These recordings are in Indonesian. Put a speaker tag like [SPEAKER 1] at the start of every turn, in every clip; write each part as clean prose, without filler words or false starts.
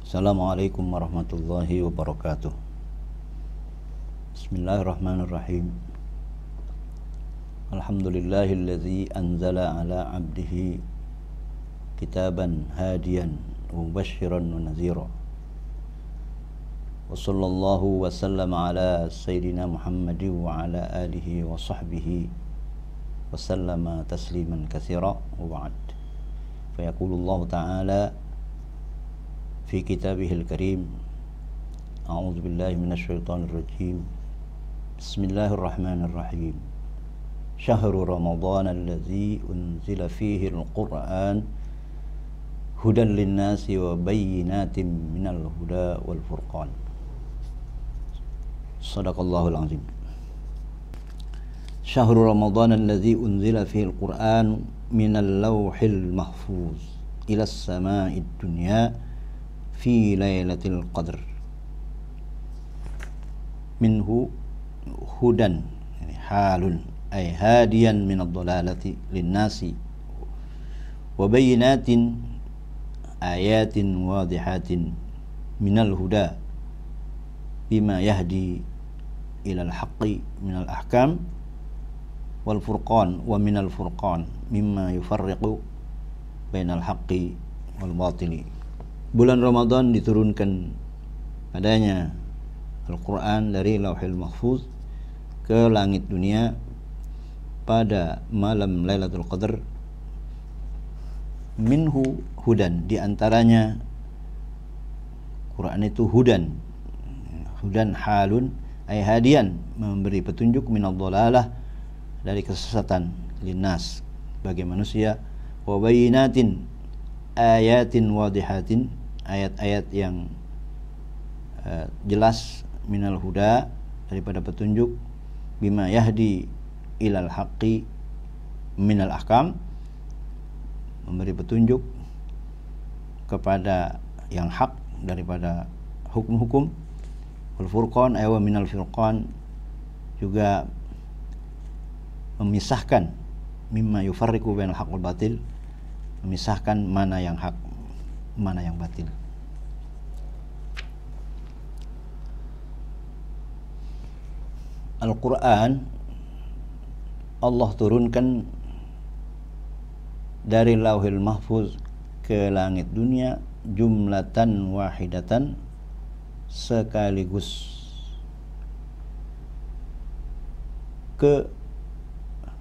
[SPEAKER 1] Assalamualaikum warahmatullahi wabarakatuh. Bismillahirrahmanirrahim. Alhamdulillahilladzi anzala ala abdihi kitaban hadiyan wa mubasysyiran wa nadhira. Wa sallallahu wa sallama ala sayyidina Muhammadin wa ala alihi wa sahbihi wa sallama tasliman katsira wa ba'd. Fa yaqulullahu ta'ala fi kitabihil karim. A'udzu billahi minasyaitonir rajim. Bismillahirrahmanirrahim. Syahrul Ramadan allazi unzila fihi al-Qur'an hudan lin-nasi wa bayyinatin minal huda wal furqan. Shadaqallahul azim. Syahrul Ramadan allazi unzila fihi al-Qur'an minal lawhil mahfuz ila as-sama'id dunya fi lailatul qadr. Minhu hudan, halun ay hadiyan min ad-dhalalati lin-nasi wa bayyinatin ayatin wadihatin minal huda bima yahdi ilal haqqi minal ahkam wal furqan wa minal furqan mimma yufarriqu bainal haqqi wal batili. Bulan Ramadan diturunkan padanya Al-Quran dari Lauhil Mahfuz ke langit dunia pada malam Lailatul Qadar. Minhu hudan, diantaranya Quran itu hudan, hudan halun ay hadian, memberi petunjuk minadh dhalalah, dari kesesatan, linnas, bagi manusia, wa bayyinatin ayatin wadihatin, ayat-ayat yang jelas, minal huda, daripada petunjuk, bima yahdi ilal haqqi minal ahkam, memberi petunjuk kepada yang hak daripada hukum-hukum, wal furqan ay wa minal furqan, juga memisahkan, mimma yufarriqu bainal haqq wal batil, memisahkan mana yang hak, mana yang batil. Al-Quran Allah turunkan dari Lauhil Mahfuz ke langit dunia jumlatan wahidatan, sekaligus, ke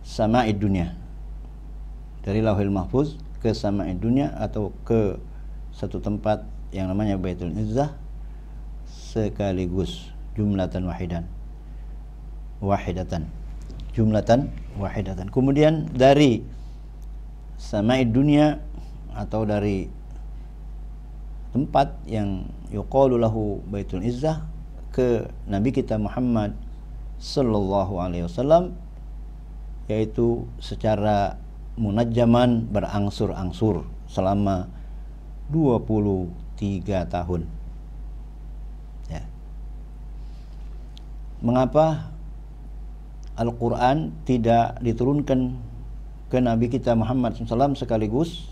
[SPEAKER 1] sama'id dunia, dari Lauhil Mahfuz ke sama'id dunia atau ke satu tempat yang namanya Baitul Izzah, sekaligus, jumlatan wahidatan, jumlatan wahidatan. Kemudian dari sama'id dunia atau dari tempat yang yuqalu lahu Baitul Izzah ke Nabi kita Muhammad sallallahu alaihi wasallam, yaitu secara munajjaman, berangsur-angsur selama 23 tahun. Ya. Mengapa Al-Quran tidak diturunkan ke Nabi kita Muhammad SAW sekaligus?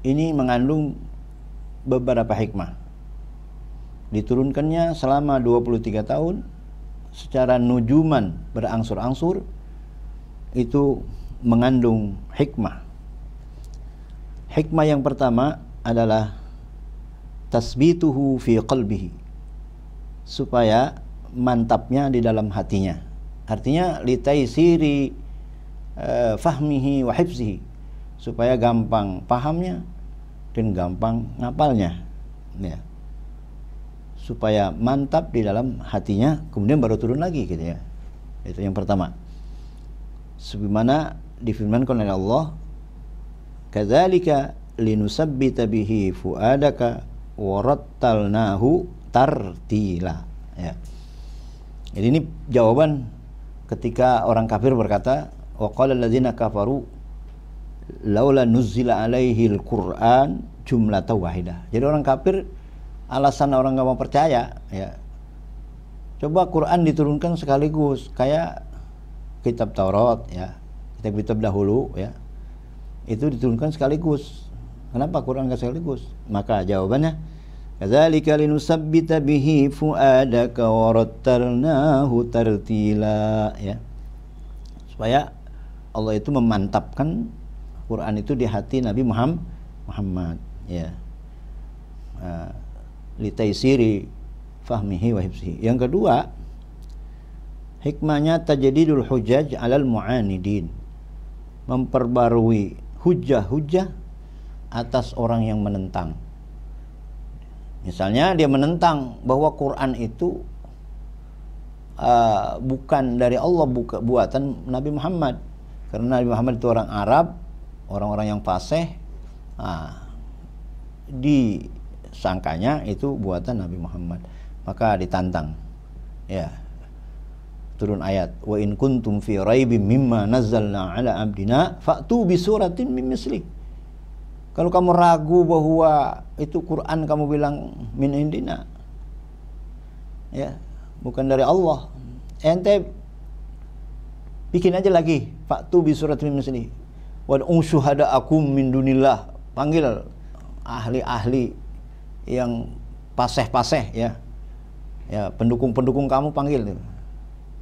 [SPEAKER 1] Ini mengandung beberapa hikmah. Diturunkannya selama 23 tahun secara nujuman, berangsur-angsur, itu mengandung hikmah. Hikmah yang pertama adalah tasbituhu fi qalbihi, supaya mantapnya di dalam hatinya. Artinya litaisiri fahmihi wa hifzihi, supaya gampang pahamnya dan gampang ngapalnya, ya. Supaya mantap di dalam hatinya, kemudian baru turun lagi, gitu ya. Itu yang pertama. Sebagaimana difirmankan oleh Allah, kadzalika linusabbita bihi fuadaka wa rattalnahu tartila, ya. Jadi ini jawaban ketika orang kafir berkata, wa qala alladzina kafaru laula nuzzila alaihi al-Qur'an jumlatan wahidah. Jadi orang kafir, alasan orang enggak mau percaya, ya, coba Quran diturunkan sekaligus kayak kitab Taurat, ya, kitab-kitab dahulu, ya, itu diturunkan sekaligus. Kenapa Quran nggak sekaligus? Maka jawabannya, kadzalika linusabbita bihi fuadaka warattalnahu tartila, ya. Supaya Allah itu memantapkan Quran itu di hati Nabi Muhammad, ya. Litaisiri fahmihi wa hifzihi. Yang kedua, hikmahnya tajdidul hujaj 'alal mu'anidin. Memperbarui hujah-hujah atas orang yang menentang. Misalnya dia menentang bahwa Quran itu bukan dari Allah, buatan Nabi Muhammad. Karena Nabi Muhammad itu orang Arab, orang-orang yang fasih, disangkanya itu buatan Nabi Muhammad. Maka ditantang, ya, turun ayat, wa in kuntum fi raibim mimma nazzalna ala abdina fa'tu bi suratin min misli. Kalau kamu ragu bahwa itu Quran, kamu bilang min indina, ya, bukan dari Allah, ente bikin aja lagi, fa'tu bi suratin min misli wa syuhada'akum min dunillah. Panggil ahli-ahli yang paseh-paseh, ya, ya, pendukung-pendukung kamu panggil,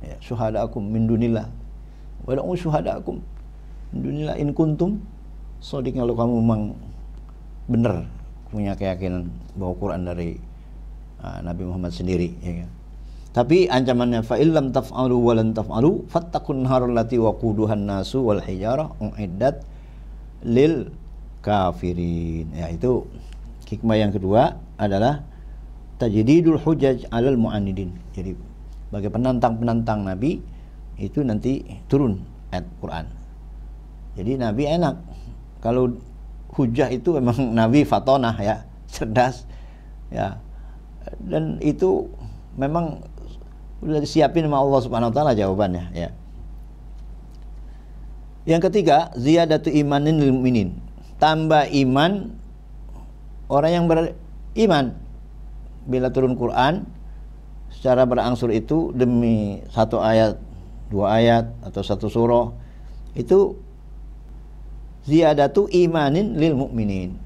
[SPEAKER 1] ya, syuhada'akum min dunillah wa syuhada'akum min dunillah in kuntum sodik. Kalau kamu memang benar punya keyakinan bahwa Quran dari Nabi Muhammad sendiri, ya kan? Tapi ancamannya, fa illam taf'alu wa lan taf'alu fattaqun nar allati waquduhan nasu wal hijarah uiddat lil kafirin. Ya, itu hikmah yang kedua adalah tajdidul hujaj 'alal mu'anidin. Jadi bagi penantang-penantang Nabi itu nanti turun ayat Quran. Jadi Nabi enak. Kalau hujah itu memang Nabi fatonah, ya, cerdas, ya, dan itu memang sudah disiapin sama Allah Subhanahu wa taala jawabannya, ya. Yang ketiga, ziyadatu imanin lil mu'minin. Tambah iman orang yang beriman. Bila turun Quran secara berangsur itu demi satu ayat, dua ayat atau satu surah, itu ziyadatu imanin lil mu'minin,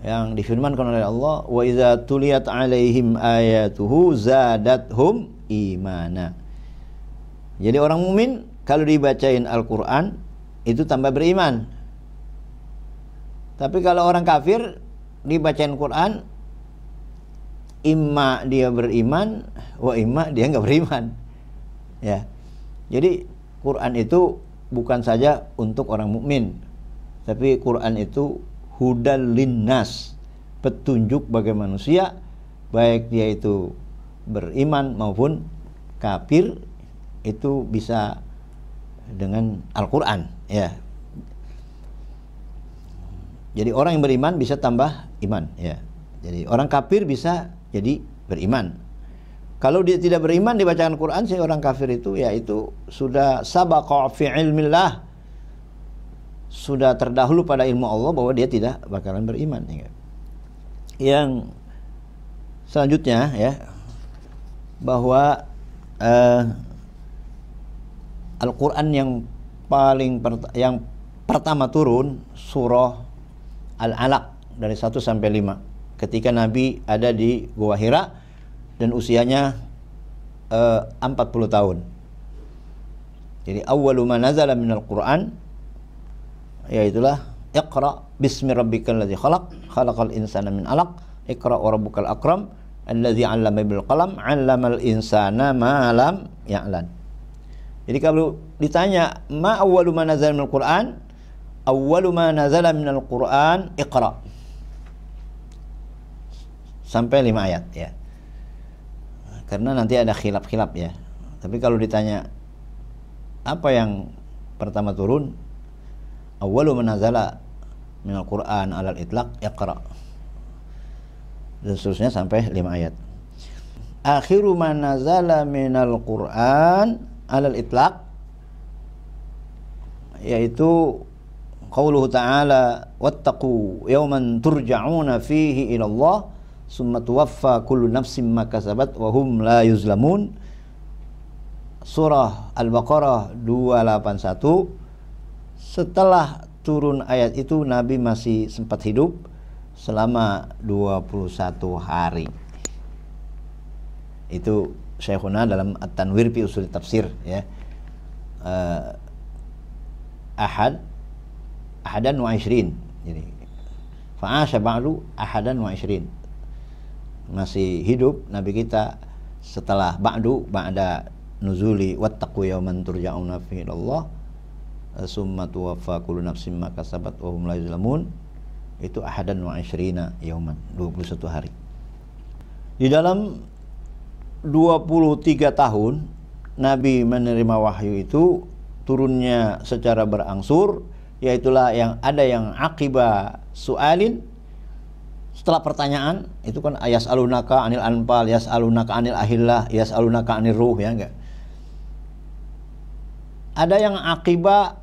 [SPEAKER 1] yang difirmankan oleh Allah, wa idza tuliyat alaihim ayatuhu zadathum imana. Jadi orang mukmin kalau dibacain Al-Qur'an itu tambah beriman. Tapi kalau orang kafir dibacain Quran, imma dia beriman, wa imma dia enggak beriman, ya. Jadi Quran itu bukan saja untuk orang mukmin, tapi Quran itu hudal linnas, petunjuk bagi manusia, baik dia itu beriman maupun kafir, itu bisa dengan Al-Quran, ya. Jadi orang yang beriman bisa tambah iman, ya. Jadi orang kafir bisa jadi beriman. Kalau dia tidak beriman dibacakan Quran, si orang kafir itu, ya, itu sudah sabaqa fi ilmillah, sudah terdahulu pada ilmu Allah bahwa dia tidak bakalan beriman, ya. Yang selanjutnya, ya, bahwa Al-Quran yang pertama turun surah Al-Alaq dari 1 sampai 5 ketika Nabi ada di Gua Hira dan usianya 40 tahun. Jadi awwalu ma nazala minal Qur'an, yaitulah Iqra bismi rabbikal ladzi khalaq, khalaqal insana min 'alaq, Iqra wa rabbukal akram, alladzi 'allama bil qalam, 'allamal insana ma lam ya'lam. Jadi kalau ditanya ma awwalu ma nazala minal Qur'an, awwalu ma nazala minal Qur'an Iqra. Sampai 5 ayat, ya. Karena nanti ada khilaf-khilaf, ya. Tapi kalau ditanya apa yang pertama turun, awwalu ma nazala minal Qur'an alal itlaq Iqra. Dan seterusnya sampai 5 ayat. Akhiru ma nazala minal Qur'an alal itlaq, yaitu qauluhu ta'ala wattaqu yawman turja'una fihi ila Allah summa tuwaffa kullu nafsin ma kasabat wa hum la yuzlamun. Surah Al-Baqarah 281. Setelah turun ayat itu Nabi masih sempat hidup selama 21 hari. Itu Syekhuna dalam At-Tanwir fi Ushul Tafsir, ya. Ahadan wa ishrin. Jadi fa'asha ba'du ahadan wa ishrin. Masih hidup Nabi kita setelah ba'da nuzuli wattaqu yawman turja'una fihi ilallah summa tuwaffa kullu nafsin ma kasabat wa hum la yuzlamun. Itu ahadan wa ishrina yauman, 21 hari. Di dalam 23 tahun Nabi menerima wahyu itu turunnya secara berangsur, yaitulah yang ada yang akibat su'alin, setelah pertanyaan itu kan yas'alunaka anil anfal, yas'alunaka anil ahillah, yas'alunaka anil ruh, ya enggak. Ada yang akibat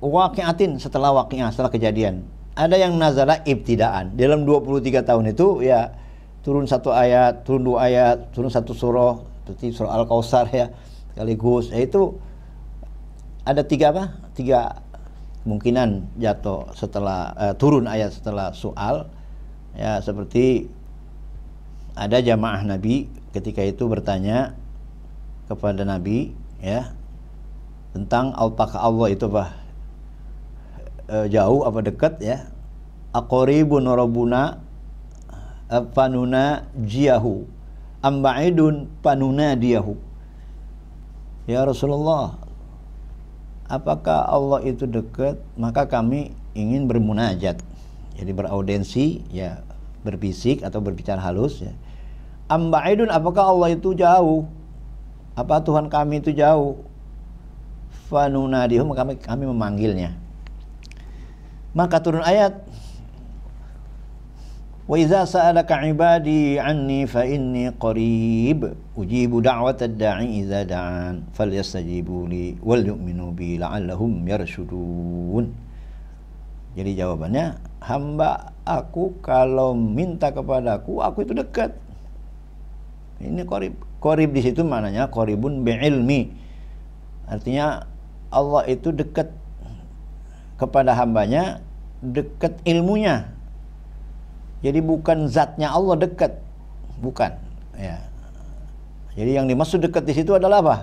[SPEAKER 1] waqi'atin, setelah waqi'ah, setelah kejadian. Ada yang nazala ibtidaan. Dalam 23 tahun itu ya turun satu ayat, turun dua ayat, turun satu surah, seperti surah Al-Kautsar, ya, sekaligus. Itu ada tiga kemungkinan jatuh setelah turun ayat setelah soal, ya, seperti ada jamaah Nabi ketika itu bertanya kepada Nabi, ya, tentang apakah Allah itu jauh apa dekat, ya. Aqribun rabbuna panuna jiyahu amba'idun panuna diyahu. Ya Rasulullah, apakah Allah itu dekat? Maka kami ingin bermunajat, jadi beraudensi, ya, berbisik atau berbicara halus, ya. Amba'idun, apakah Allah itu jauh? Apa Tuhan kami itu jauh? Fanuna diyahu, kami memanggilnya. Maka turun ayat, wa idza sa'alaka 'ibadi 'anni fa inni qarib ujibu da'watad da'i idza da'an falyastajibu li wal yu'minu bi la'allahum yarshudun. Jadi jawabannya, hamba aku kalau minta kepadaku, aku itu dekat. Ini qarib. Qarib di situ maknanya qaribun bi'ilmi. Artinya Allah itu dekat kepada hambanya, dekat ilmunya. Jadi bukan zatnya Allah dekat, bukan, ya. Jadi yang dimaksud dekat di situ adalah apa?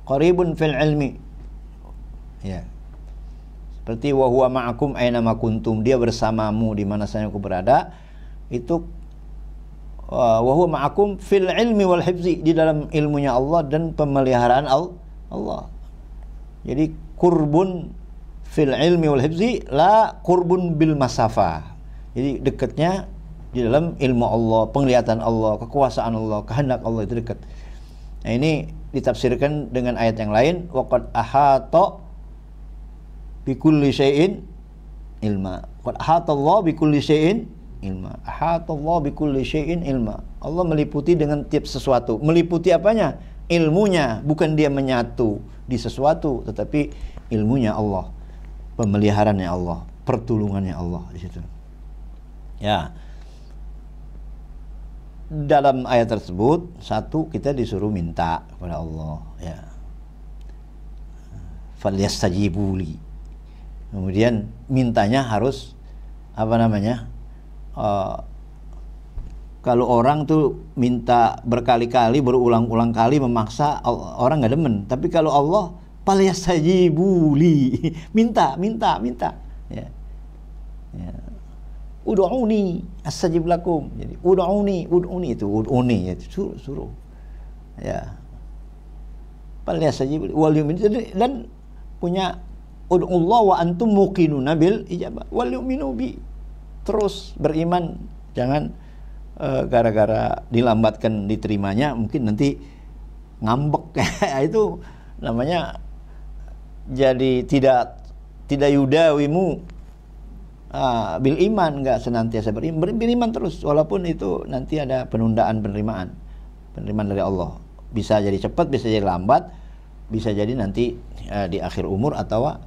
[SPEAKER 1] Qaribun fil ilmi, ya. Seperti wa huwa ma'akum aina ma kuntum, dia bersamamu di mana saja aku berada. Itu wa huwa ma'akum fil ilmi wal hifzi, di dalam ilmunya Allah dan pemeliharaan Allah. Jadi qurbun fil ilmi wal hifzi, la qurbun bil masafah. Jadi dekatnya di dalam ilmu Allah, penglihatan Allah, kekuasaan Allah, kehendak Allah itu dekat. Nah, ini ditafsirkan dengan ayat yang lain, waqad ahata bikulli syai'in ilma. Qad ahata Allah bikulli syai'in ilma. Ahata Allah bikulli syai'in ilma. Allah meliputi dengan tiap sesuatu. Meliputi apanya? Ilmunya, bukan dia menyatu di sesuatu, tetapi ilmunya Allah, pemeliharaannya Allah, pertolongannya Allah di situ. Ya. Dalam ayat tersebut, satu, kita disuruh minta kepada Allah, ya. Falyastajibu li. Kemudian mintanya harus apa namanya? Kalau orang tuh minta berkali-kali, berulang-ulang kali, memaksa, orang nggak demen. Tapi kalau Allah, falyastajibu li, minta, ya. Ya. Ud'uni astajib lakum. Jadi ud'uni itu ud'uni, ya, suruh. Ya. Falyastajibu wal yu'minu, dan punya ud'ullah wa antum muqinuna bil ijabah wal yu'minu bi. Terus beriman, jangan gara-gara dilambatkan diterimanya mungkin nanti ngambek. Itu namanya jadi tidak yudawimu bil iman, enggak senantiasa beriman terus, walaupun itu nanti ada penundaan penerimaan dari Allah. Bisa jadi cepat, bisa jadi lambat, bisa jadi nanti di akhir umur, atau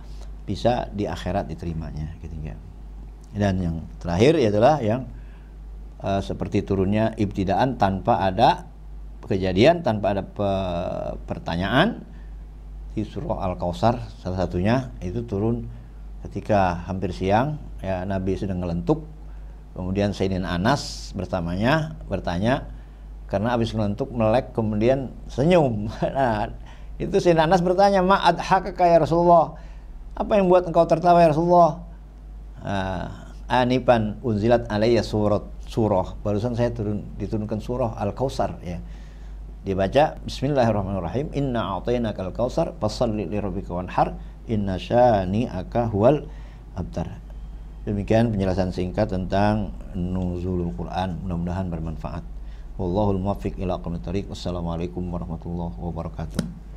[SPEAKER 1] bisa di akhirat diterimanya, gitu ya. Dan yang terakhir adalah yang seperti turunnya ibtidaan tanpa ada kejadian, tanpa ada pertanyaan, di surah Al-Kautsar salah satunya itu turun ketika hampir siang, ya Nabi sedang ngelentuk. Kemudian Sayyidina Anas bersamanya bertanya, karena habis ngelentuk melek kemudian senyum. Nah, itu Sayyidina Anas bertanya, "Ma adhakaka ya Rasulullah?" Apa yang buat engkau tertawa ya Rasulullah? Anifan unzilat alayya surah. Barusan saya diturunkan surah Al-Kautsar, ya. Dibaca Bismillahirrahmanirrahim, "Inna a'tainakal kautsar fashalli li rabbika wanhar, inna syani'aka huwal abtar." Demikian penjelasan singkat tentang nuzulul Quran. Mudah-mudahan bermanfaat. Wallahul muwaffiq ila aqwamit thoriq. Wassalamualaikum warahmatullahi wabarakatuh.